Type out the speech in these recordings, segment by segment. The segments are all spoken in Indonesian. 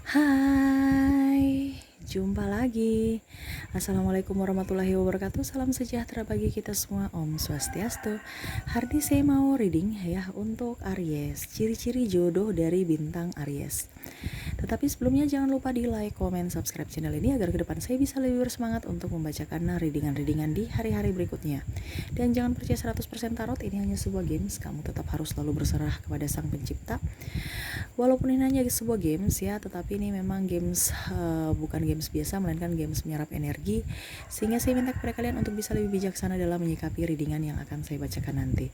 Hai, jumpa lagi. Assalamualaikum warahmatullahi wabarakatuh. Salam sejahtera bagi kita semua. Om Swastiastu. Hari ini saya mau reading ya untuk Aries. Ciri-ciri jodoh dari bintang Aries. Tetapi sebelumnya jangan lupa di like, komen, subscribe channel ini agar ke depan saya bisa lebih bersemangat untuk membacakan readingan-readingan di hari-hari berikutnya. Dan jangan percaya 100% tarot, ini hanya sebuah games. Kamu tetap harus selalu berserah kepada Sang Pencipta. Walaupun ini hanya sebuah games ya, tetapi ini memang games bukan games biasa, melainkan games menyerap energi. Sehingga saya minta kepada kalian untuk bisa lebih bijaksana dalam menyikapi readingan yang akan saya bacakan nanti.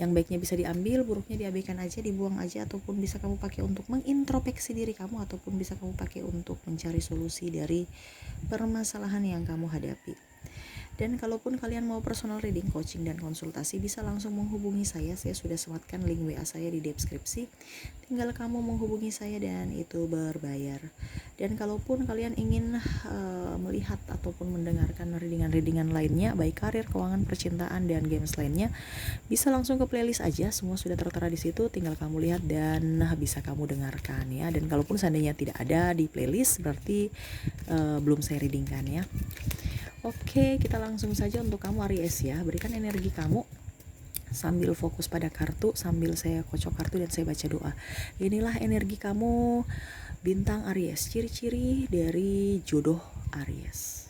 Yang baiknya bisa diambil, buruknya diabaikan aja, dibuang aja, ataupun bisa kamu pakai untuk mengintrospeksi diri kamu, ataupun bisa kamu pakai untuk mencari solusi dari permasalahan yang kamu hadapi. Dan kalaupun kalian mau personal reading, coaching, dan konsultasi, bisa langsung menghubungi saya. Saya sudah sematkan link WA saya di deskripsi. Tinggal kamu menghubungi saya dan itu berbayar. Dan kalaupun kalian ingin melihat ataupun mendengarkan readingan-readingan lainnya, baik karir, keuangan, percintaan, dan games lainnya, bisa langsung ke playlist aja. Semua sudah tertera di situ. Tinggal kamu lihat dan bisa kamu dengarkan ya. Dan kalaupun seandainya tidak ada di playlist, berarti belum saya readingkan ya. Oke, kita langsung saja untuk kamu Aries ya. Berikan energi kamu sambil fokus pada kartu, sambil saya kocok kartu dan saya baca doa. Inilah energi kamu bintang Aries, ciri-ciri dari jodoh Aries.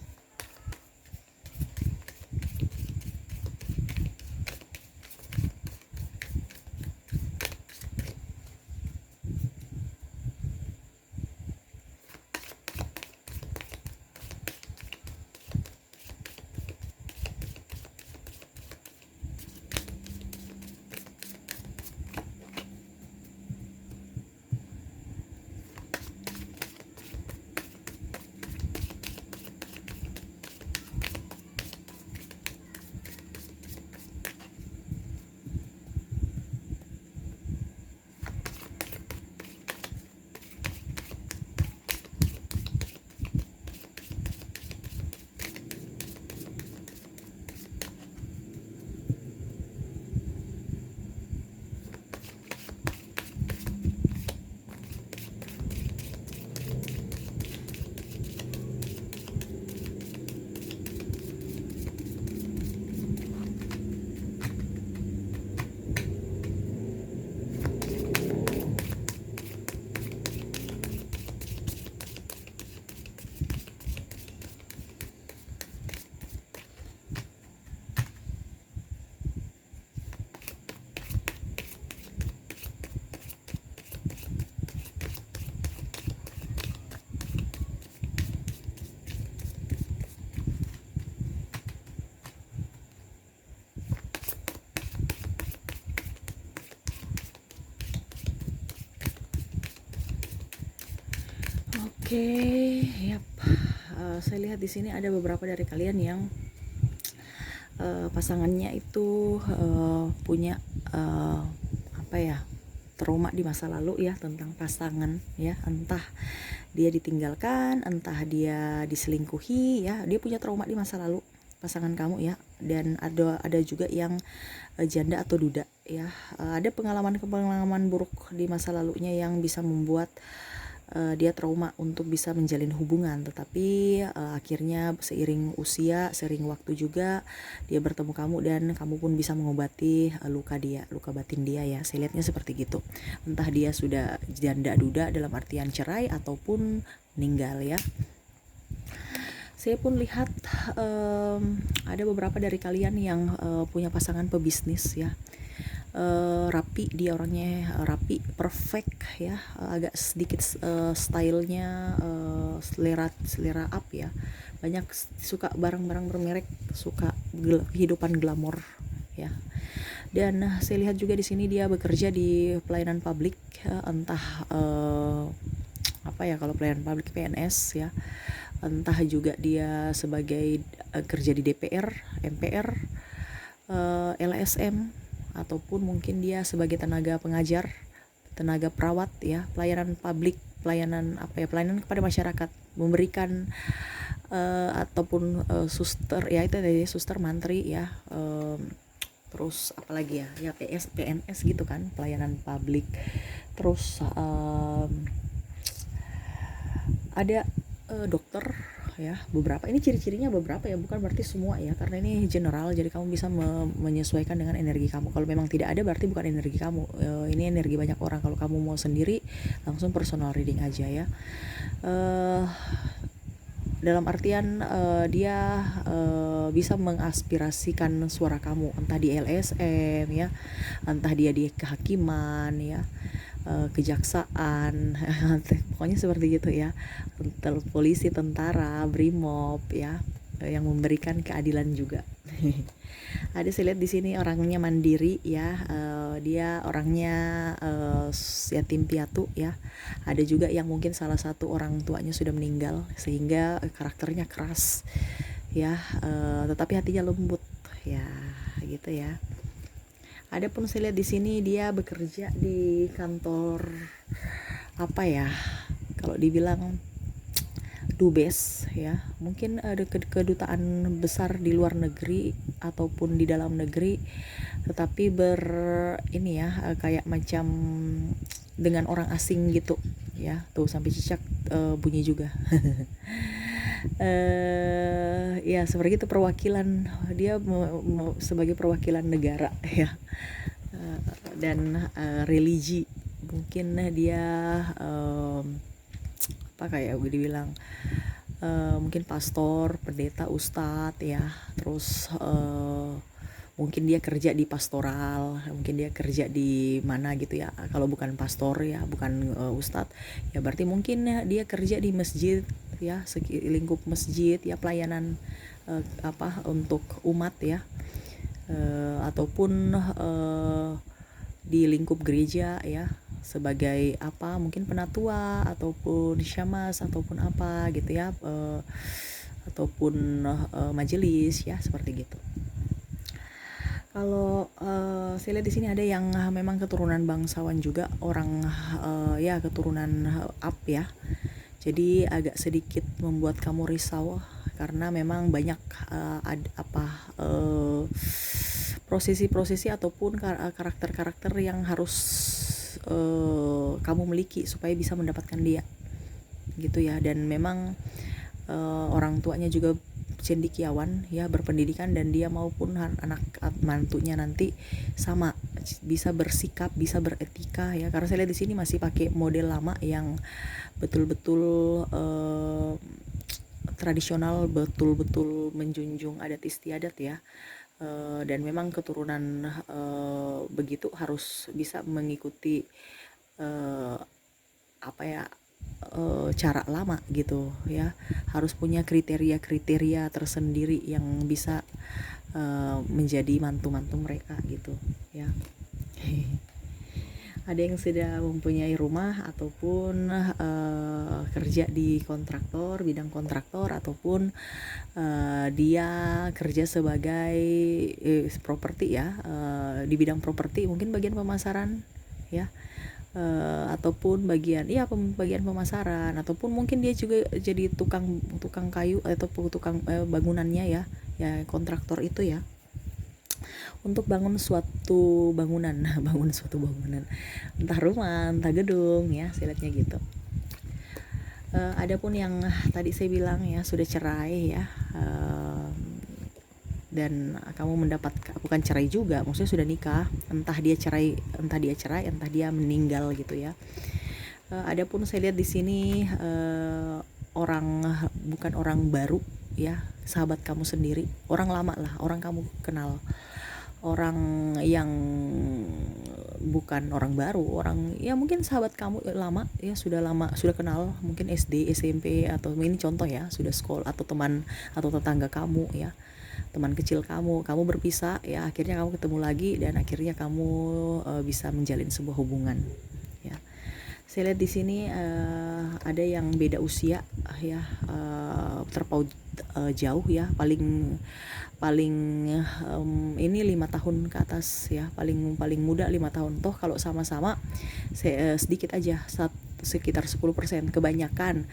Oke, yap. Saya lihat di sini ada beberapa dari kalian yang pasangannya itu punya apa ya, trauma di masa lalu ya tentang pasangan ya, entah dia ditinggalkan, entah dia diselingkuhi ya, dia punya trauma di masa lalu pasangan kamu ya. Dan ada juga yang janda atau duda ya. Ada pengalaman buruk di masa lalunya yang bisa membuat dia trauma untuk bisa menjalin hubungan, tetapi akhirnya seiring usia, seiring waktu juga dia bertemu kamu dan kamu pun bisa mengobati luka batin dia ya. Saya lihatnya seperti gitu. Entah dia sudah janda duda dalam artian cerai ataupun meninggal ya. Saya pun lihat ada beberapa dari kalian yang punya pasangan pebisnis ya. Rapi, dia orangnya rapi, perfect ya, agak sedikit stylenya selera up ya, banyak suka barang-barang bermerek, suka kehidupan glamor ya. Dan saya lihat juga di sini dia bekerja di pelayanan publik, entah apa ya, kalau pelayanan publik PNS ya, entah juga dia sebagai kerja di DPR, MPR, LSM, ataupun mungkin dia sebagai tenaga pengajar, tenaga perawat ya, pelayanan publik, pelayanan kepada masyarakat, memberikan ataupun suster ya, itu dari suster, mantri ya, terus apalagi ya PNS gitu kan, pelayanan publik. Terus ada dokter ya, beberapa ini ciri-cirinya beberapa ya, bukan berarti semua ya, karena ini general, jadi kamu bisa menyesuaikan dengan energi kamu. Kalau memang tidak ada berarti bukan energi kamu, ini energi banyak orang. Kalau kamu mau sendiri langsung personal reading aja ya. Dalam artian dia bisa mengaspirasikan suara kamu, entah di LSM ya, entah dia di kehakiman ya, kejaksaan pokoknya seperti gitu ya, polisi, tentara, brimob ya, yang memberikan keadilan juga. Ada saya lihat di sini orangnya mandiri ya, dia orangnya yatim piatu ya. Ada juga yang mungkin salah satu orang tuanya sudah meninggal sehingga karakternya keras ya, tetapi hatinya lembut ya, gitu ya. Ada pun saya lihat di sini dia bekerja di kantor apa ya, kalau dibilang dubes ya, mungkin ada kedutaan besar di luar negeri ataupun di dalam negeri, tetapi ini ya, kayak macam dengan orang asing gitu ya. Tuh sampai cicak bunyi juga. Ya seperti itu, perwakilan dia sebagai perwakilan negara ya, dan religi mungkin dia apa kayak gue dibilang mungkin pastor, pendeta, ustadz ya. Terus mungkin dia kerja di pastoral, mungkin dia kerja di mana gitu ya. Kalau bukan pastor ya, bukan ustadz ya, berarti mungkin dia kerja di masjid ya, lingkup masjid ya, pelayanan untuk umat ya, ataupun di lingkup gereja ya, sebagai apa, mungkin penatua ataupun syamas ataupun apa gitu ya, ataupun majelis ya, seperti gitu. Kalau saya lihat di sini ada yang memang keturunan bangsawan juga, orang ya keturunan up ya. Jadi agak sedikit membuat kamu risau karena memang banyak prosesi-prosesi ataupun karakter-karakter yang harus kamu miliki supaya bisa mendapatkan dia gitu ya. Dan memang orang tuanya juga cendekiawan ya, berpendidikan, dan dia maupun anak mantunya nanti sama bisa bersikap, bisa beretika ya. Karena saya lihat di sini masih pakai model lama yang betul-betul tradisional, betul-betul menjunjung adat istiadat ya. Dan memang keturunan begitu harus bisa mengikuti cara lama gitu ya, harus punya kriteria tersendiri yang bisa menjadi mantu-mantu mereka gitu ya. Ada yang sudah mempunyai rumah ataupun kerja di kontraktor, bidang kontraktor, ataupun dia kerja sebagai properti ya, di bidang properti, mungkin bagian pemasaran ya, ataupun bagian pemasaran, ataupun mungkin dia juga jadi tukang kayu atau tukang bangunannya ya, kontraktor itu ya, untuk bangun suatu bangunan entah rumah, entah gedung ya, silatnya gitu. Adapun yang tadi saya bilang ya, sudah cerai ya, dan kamu mendapat, bukan cerai juga, maksudnya sudah nikah, entah dia cerai, entah dia meninggal gitu ya. Adapun saya lihat di sini bukan orang baru ya, sahabat kamu sendiri, orang lama lah, orang kamu kenal, orang yang bukan orang baru, orang ya mungkin sahabat kamu lama ya, sudah kenal, mungkin SD, SMP, atau ini contoh ya, sudah sekolah, atau teman atau tetangga kamu ya, teman kecil kamu berpisah ya, akhirnya kamu ketemu lagi, dan akhirnya kamu bisa menjalin sebuah hubungan ya. Saya lihat di sini ada yang beda usia ya, terpaut jauh ya, paling ini 5 tahun ke atas ya, paling muda 5 tahun. Toh kalau sama-sama sedikit aja, sekitar 10%, kebanyakan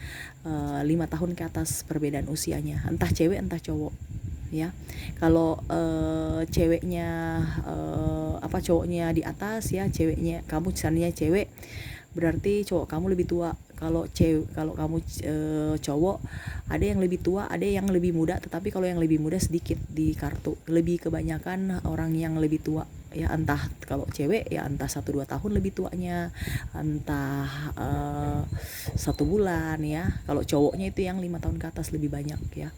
5 tahun ke atas perbedaan usianya, entah cewek entah cowok ya. Kalau ceweknya cowoknya di atas ya, ceweknya kamu, misalnya cewek, berarti cowok kamu lebih tua kalau kamu cowok, ada yang lebih tua, ada yang lebih muda, tetapi kalau yang lebih muda sedikit di kartu, lebih kebanyakan orang yang lebih tua ya. Entah kalau cewek ya entah 1-2 tahun lebih tuanya, entah 1 bulan ya. Kalau cowoknya itu yang 5 tahun ke atas lebih banyak ya.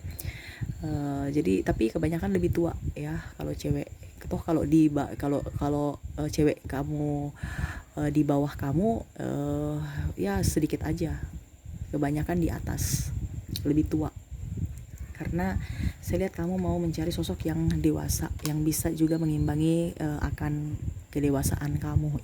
Jadi tapi kebanyakan lebih tua ya kalau cewek. Toh kalau kalau cewek kamu di bawah kamu, ya sedikit aja, kebanyakan di atas, lebih tua. Karena saya lihat kamu mau mencari sosok yang dewasa, yang bisa juga mengimbangi akan kedewasaan kamu.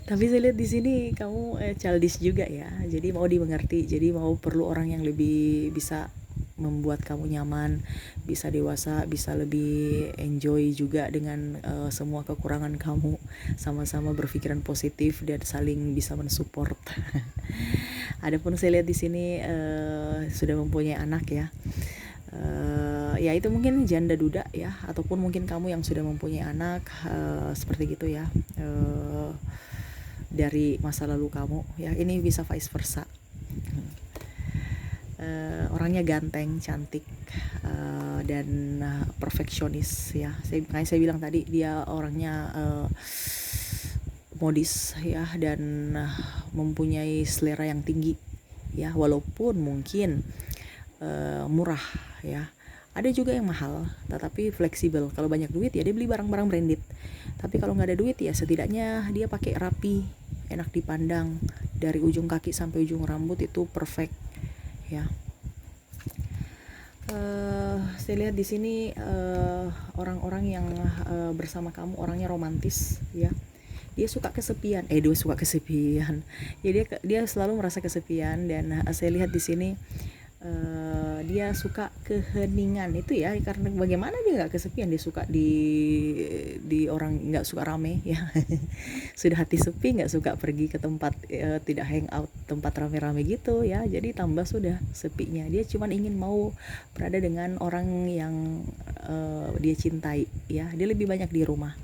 Tapi saya lihat di sini kamu childish juga ya, jadi mau dimengerti, jadi mau perlu orang yang lebih bisa membuat kamu nyaman, bisa dewasa, bisa lebih enjoy juga dengan semua kekurangan kamu, sama-sama berpikiran positif dan saling bisa mensupport. Adapun saya lihat di sini sudah mempunyai anak ya. Ya itu mungkin janda duda ya, ataupun mungkin kamu yang sudah mempunyai anak, seperti gitu ya, dari masa lalu kamu ya. Ini bisa vice versa. Orangnya ganteng, cantik, dan perfeksionis ya. Makanya saya bilang tadi dia orangnya modis ya, dan mempunyai selera yang tinggi ya, walaupun mungkin murah ya. Ada juga yang mahal tetapi fleksibel. Kalau banyak duit ya dia beli barang-barang branded, tapi kalau nggak ada duit ya setidaknya dia pakai rapi, enak dipandang, dari ujung kaki sampai ujung rambut itu perfect ya. Saya lihat di sini orang-orang yang bersama kamu orangnya romantis ya. Dia suka kesepian, ya. Dia selalu merasa kesepian, dan saya lihat di sini dia suka keheningan itu ya. Karena bagaimana dia nggak kesepian, dia suka di orang, nggak suka rame ya. Sudah hati sepi, nggak suka pergi ke tempat tidak hangout, tempat rame-rame gitu ya. Jadi tambah sudah sepinya, dia cuman ingin mau berada dengan orang yang dia cintai ya. Dia lebih banyak di rumah,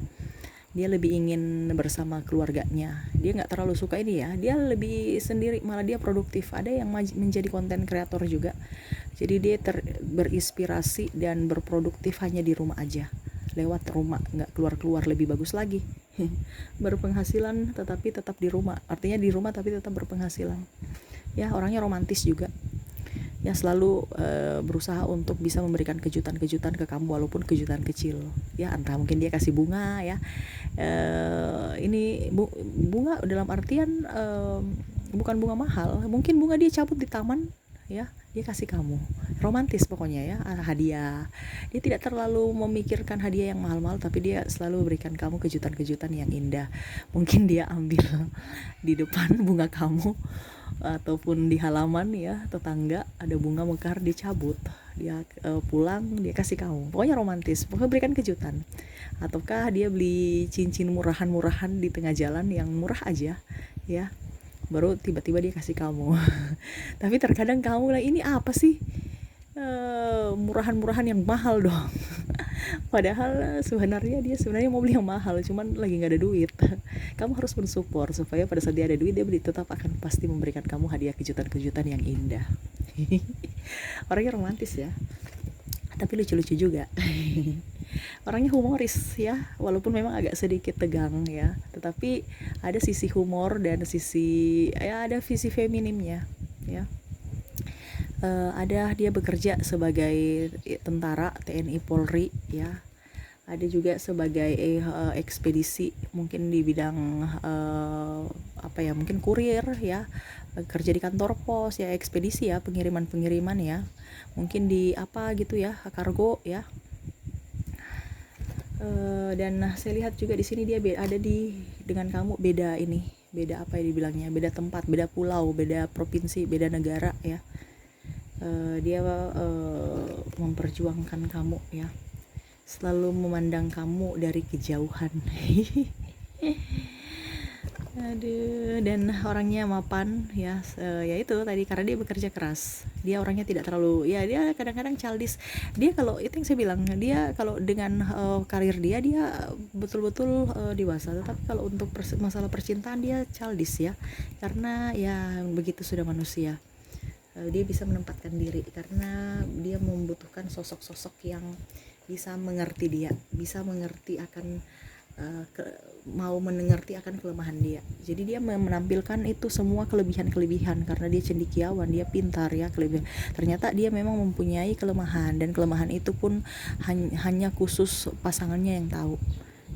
dia lebih ingin bersama keluarganya. Dia nggak terlalu suka ini ya, dia lebih sendiri, malah dia produktif. Ada yang menjadi konten kreator juga, jadi dia berinspirasi dan berproduktif hanya di rumah aja, lewat rumah, nggak keluar-keluar. Lebih bagus lagi. Berpenghasilan tetapi tetap di rumah, artinya di rumah tapi tetap berpenghasilan ya. Orangnya romantis juga ya, selalu berusaha untuk bisa memberikan kejutan-kejutan ke kamu, walaupun kejutan kecil ya. Entah mungkin dia kasih bunga ya, ini bunga dalam artian bukan bunga mahal, mungkin bunga dia cabut di taman ya, dia kasih kamu. Romantis pokoknya ya, hadiah. Dia tidak terlalu memikirkan hadiah yang mahal-mahal, tapi dia selalu berikan kamu kejutan-kejutan yang indah. Mungkin dia ambil di depan bunga kamu, ataupun di halaman ya, tetangga ada bunga mekar, dia cabut, dia pulang, dia kasih kamu. Pokoknya romantis, pokoknya berikan kejutan. Ataukah dia beli cincin murahan-murahan di tengah jalan yang murah aja ya, baru tiba-tiba dia kasih kamu. Tapi terkadang kamu lah, ini apa sih, murahan-murahan yang mahal dong. Padahal sebenarnya dia mau beli yang mahal, cuman lagi nggak ada duit. Kamu harus mensupport supaya pada saat dia ada duit, dia tetap akan pasti memberikan kamu hadiah, kejutan-kejutan yang indah. Orangnya romantis ya, tapi lucu-lucu juga. Orangnya humoris ya, walaupun memang agak sedikit tegang ya, tetapi ada sisi humor dan ada sisi feminimnya ya. Ada dia bekerja sebagai tentara TNI Polri ya. Ada juga sebagai ekspedisi, mungkin di bidang mungkin kurir ya, kerja di kantor pos ya, ekspedisi ya, pengiriman ya, mungkin di gitu ya, kargo ya. Dan saya lihat juga di sini dia ada dengan kamu, beda dibilangnya, beda tempat, beda pulau, beda provinsi, beda negara ya. Dia memperjuangkan kamu ya, selalu memandang kamu dari kejauhan. Aduh, dan orangnya mapan ya, ya itu tadi karena dia bekerja keras. Dia orangnya tidak terlalu, ya dia kadang-kadang childish. Dia kalau itu yang saya bilang, dia kalau dengan karir dia betul-betul dewasa. Tetapi kalau untuk masalah percintaan dia childish ya, karena ya begitu sudah manusia. Dia bisa menempatkan diri karena dia membutuhkan sosok-sosok yang bisa mengerti dia, bisa mengerti akan mau mengerti akan kelemahan dia. Jadi dia menampilkan itu semua kelebihan-kelebihan karena dia cendekiawan, dia pintar ya, kelebihan. Ternyata dia memang mempunyai kelemahan dan kelemahan itu pun hanya khusus pasangannya yang tahu.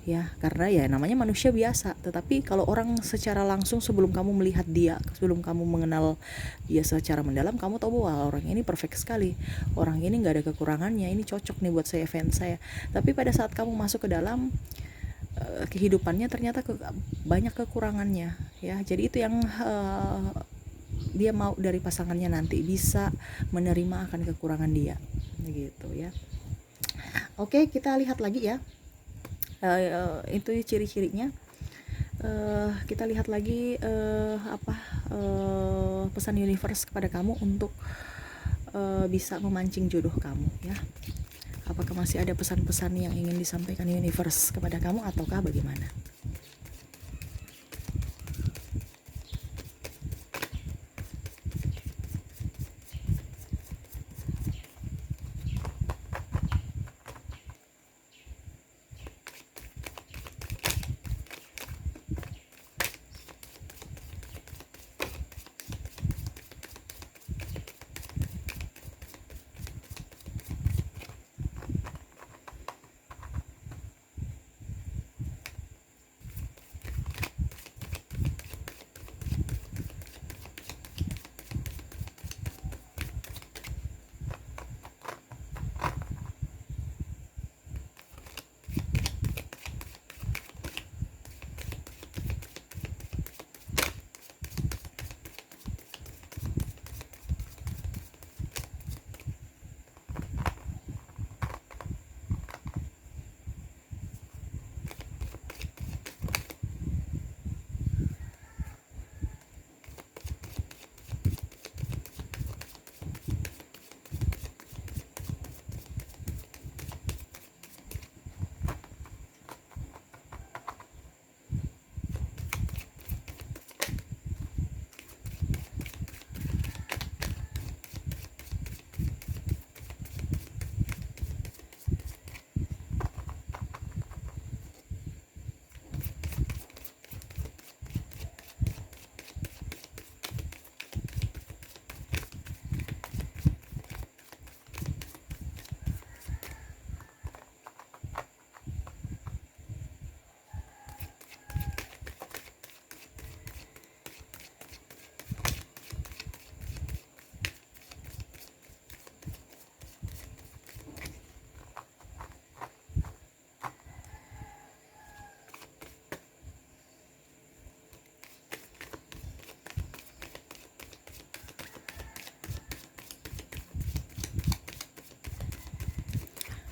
Ya, karena ya namanya manusia biasa. Tetapi kalau orang secara langsung sebelum kamu melihat dia, sebelum kamu mengenal dia secara mendalam, kamu tahu bahwa orang ini perfect sekali. Orang ini nggak ada kekurangannya. Ini cocok nih buat saya, fans saya. Tapi pada saat kamu masuk ke dalam kehidupannya ternyata banyak kekurangannya ya. Jadi itu yang dia mau dari pasangannya nanti, bisa menerima akan kekurangan dia gitu ya. Oke, kita lihat lagi ya. Itu ciri-cirinya. Kita lihat lagi pesan universe kepada kamu untuk bisa memancing jodoh kamu ya. Apakah masih ada pesan-pesan yang ingin disampaikan universe kepada kamu ataukah bagaimana?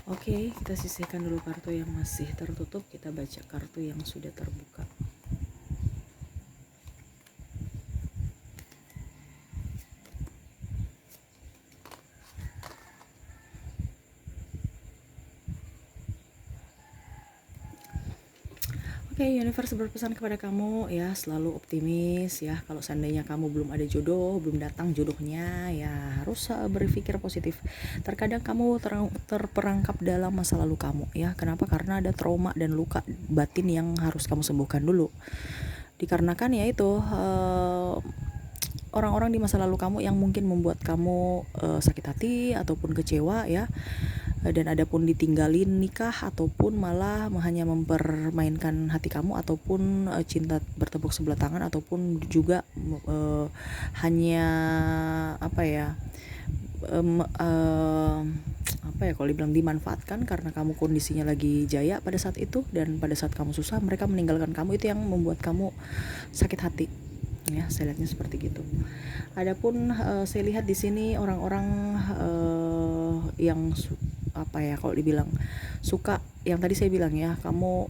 Oke, kita sisihkan dulu kartu yang masih tertutup, kita baca kartu yang sudah terbuka. Oke, universe berpesan kepada kamu ya, selalu optimis ya. Kalau seandainya kamu belum ada jodoh, belum datang jodohnya, ya harus berpikir positif. Terkadang kamu terperangkap dalam masa lalu kamu ya. Kenapa? Karena ada trauma dan luka batin yang harus kamu sembuhkan dulu. Dikarenakan ya itu orang-orang di masa lalu kamu yang mungkin membuat kamu sakit hati ataupun kecewa ya. Dan adapun ditinggalin nikah ataupun malah hanya mempermainkan hati kamu, ataupun cinta bertepuk sebelah tangan, ataupun juga hanya kalau dibilang dimanfaatkan karena kamu kondisinya lagi jaya pada saat itu, dan pada saat kamu susah mereka meninggalkan kamu. Itu yang membuat kamu sakit hati ya, saya lihatnya seperti gitu. Adapun saya lihat di sini orang-orang yang kalau dibilang suka, yang tadi saya bilang ya, kamu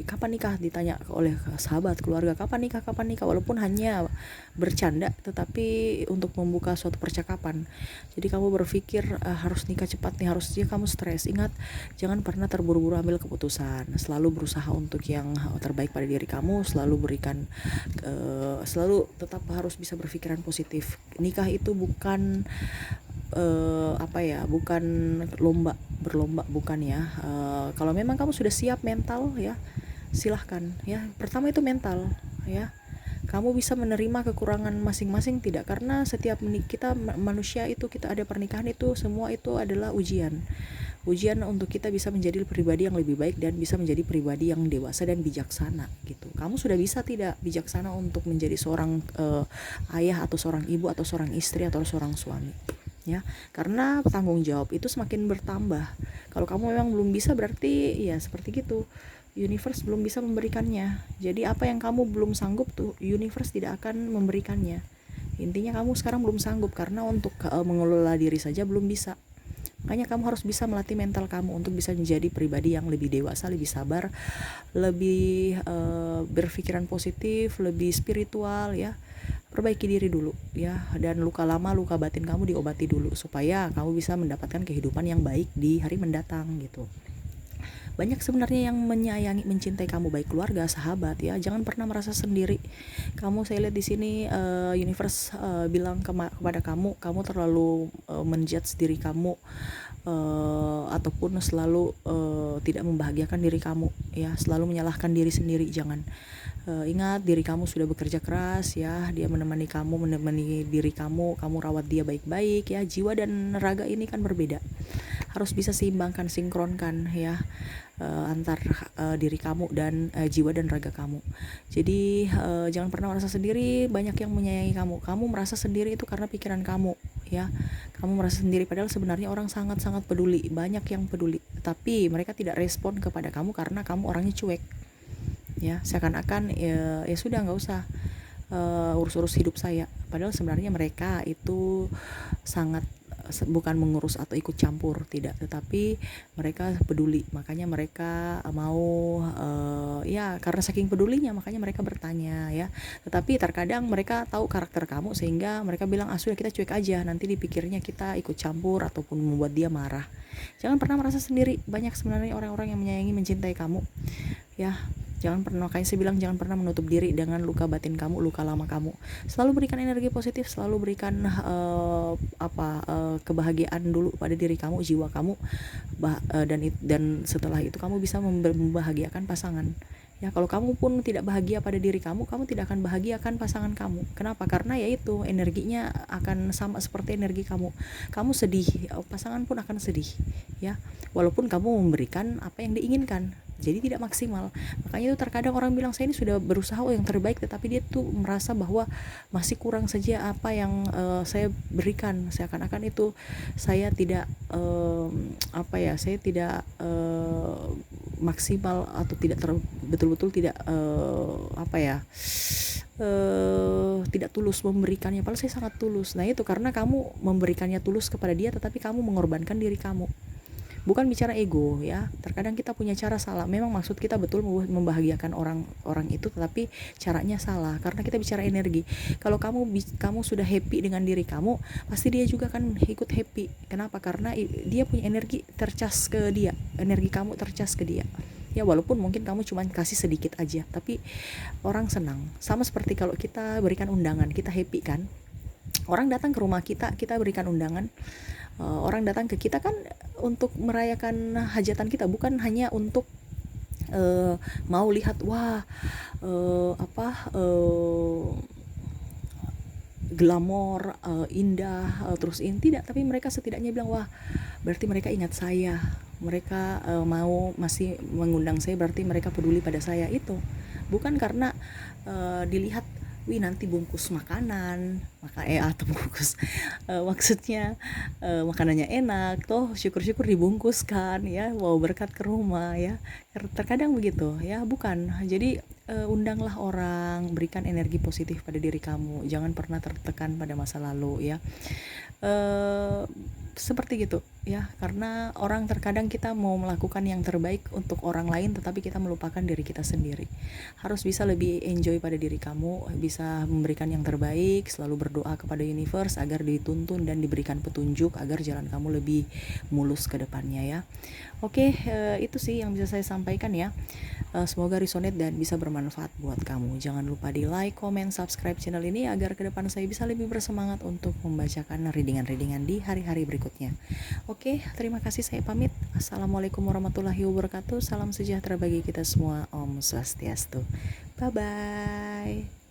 kapan nikah, ditanya oleh sahabat, keluarga, kapan nikah, walaupun hanya bercanda tetapi untuk membuka suatu percakapan. Jadi kamu berpikir harus nikah cepat nih, harusnya kamu stres. Ingat, jangan pernah terburu-buru ambil keputusan, selalu berusaha untuk yang terbaik pada diri kamu, selalu berikan selalu tetap harus bisa berpikiran positif. Nikah itu bukan bukan berlomba, bukan ya. Kalau memang kamu sudah siap mental ya, silahkan ya. Pertama itu mental ya, kamu bisa menerima kekurangan masing-masing tidak, karena setiap kita manusia itu, kita ada pernikahan itu, semua itu adalah ujian untuk kita bisa menjadi pribadi yang lebih baik dan bisa menjadi pribadi yang dewasa dan bijaksana gitu. Kamu sudah bisa tidak bijaksana untuk menjadi seorang ayah atau seorang ibu atau seorang istri atau seorang suami ya, karena tanggung jawab itu semakin bertambah. Kalau kamu memang belum bisa, berarti ya seperti gitu, universe belum bisa memberikannya. Jadi apa yang kamu belum sanggup tuh, universe tidak akan memberikannya. Intinya kamu sekarang belum sanggup karena untuk mengelola diri saja belum bisa. Makanya kamu harus bisa melatih mental kamu untuk bisa menjadi pribadi yang lebih dewasa, lebih sabar, lebih berpikiran positif, lebih spiritual ya. Perbaiki diri dulu ya, dan luka lama, luka batin kamu diobati dulu supaya kamu bisa mendapatkan kehidupan yang baik di hari mendatang gitu. Banyak sebenarnya yang menyayangi, mencintai kamu, baik keluarga, sahabat ya. Jangan pernah merasa sendiri. Kamu, saya lihat di sini universe bilang kepada kamu terlalu menjudge diri kamu, ataupun selalu tidak membahagiakan diri kamu ya, selalu menyalahkan diri sendiri. Jangan. Ingat, diri kamu sudah bekerja keras ya, dia menemani diri kamu rawat dia baik-baik ya. Jiwa dan raga ini kan berbeda, harus bisa seimbangkan, sinkronkan ya, antar diri kamu dan jiwa dan raga kamu. Jadi jangan pernah merasa sendiri. Banyak yang menyayangi kamu merasa sendiri itu karena pikiran kamu ya. Kamu merasa sendiri padahal sebenarnya orang sangat-sangat peduli, banyak yang peduli, tapi mereka tidak respon kepada kamu karena kamu orangnya cuek ya, seakan-akan ya sudah, nggak usah urus-urus hidup saya. Padahal sebenarnya mereka itu sangat bukan mengurus atau ikut campur, tidak, tetapi mereka peduli. Makanya mereka mau ya, karena saking pedulinya makanya mereka bertanya ya. Tetapi terkadang mereka tahu karakter kamu sehingga mereka bilang, sudah, kita cuek aja, nanti dipikirnya kita ikut campur ataupun membuat dia marah. Jangan pernah merasa sendiri, banyak sebenarnya orang-orang yang menyayangi, mencintai kamu ya. Jangan pernah, kayak saya bilang, jangan pernah menutup diri dengan luka batin kamu, luka lama kamu. Selalu berikan energi positif, selalu berikan kebahagiaan dulu pada diri kamu, jiwa kamu, dan setelah itu kamu bisa membahagiakan pasangan. Ya, kalau kamu pun tidak bahagia pada diri kamu tidak akan bahagiakan pasangan kamu. Kenapa? Karena yaitu energinya akan sama seperti energi kamu. Kamu sedih, pasangan pun akan sedih ya. Walaupun kamu memberikan apa yang diinginkan, jadi tidak maksimal. Makanya itu terkadang orang bilang, saya ini sudah berusaha yang terbaik, tetapi dia tuh merasa bahwa masih kurang saja apa yang saya berikan. Seakan-akan itu saya tidak saya tidak maksimal atau tidak betul-betul tidak tidak tulus memberikannya. Padahal saya sangat tulus. Nah itu karena kamu memberikannya tulus kepada dia, tetapi kamu mengorbankan diri kamu. Bukan bicara ego ya, terkadang kita punya cara salah. Memang maksud kita betul membahagiakan orang itu, tetapi caranya salah karena kita bicara energi. Kalau kamu sudah happy dengan diri kamu, pasti dia juga akan ikut happy. Kenapa? Karena dia punya energi tercas ke dia, energi kamu tercas ke dia ya. Walaupun mungkin kamu cuma kasih sedikit aja, tapi orang senang. Sama seperti kalau kita berikan undangan, kita happy kan, orang datang ke rumah kita berikan undangan. Orang datang ke kita kan untuk merayakan hajatan kita, bukan hanya untuk mau lihat glamor, indah, terus ini tidak, tapi mereka setidaknya bilang, wah berarti mereka ingat saya, mereka mau masih mengundang saya, berarti mereka peduli pada saya. Itu bukan karena dilihat, nanti bungkus makanan, atau bungkus maksudnya makanannya enak, toh syukur-syukur dibungkuskan ya, wow berkat ke rumah ya. Terkadang begitu ya, bukan. Jadi undanglah orang, berikan energi positif pada diri kamu. Jangan pernah tertekan pada masa lalu ya. eh, Seperti gitu ya, karena orang terkadang kita mau melakukan yang terbaik untuk orang lain tetapi kita melupakan diri kita sendiri. Harus bisa lebih enjoy pada diri kamu, bisa memberikan yang terbaik, selalu berdoa kepada universe agar dituntun dan diberikan petunjuk agar jalan kamu lebih mulus ke depannya ya. Oke, itu sih yang bisa saya sampaikan ya. Semoga resonate dan bisa bermanfaat buat kamu. Jangan lupa di like, comment, subscribe channel ini agar ke depan saya bisa lebih bersemangat untuk membacakan readingan-readingan di hari-hari berikutnya. Oke, terima kasih, saya pamit. Assalamualaikum warahmatullahi wabarakatuh. Salam sejahtera bagi kita semua. Om Swastiastu. Bye-bye.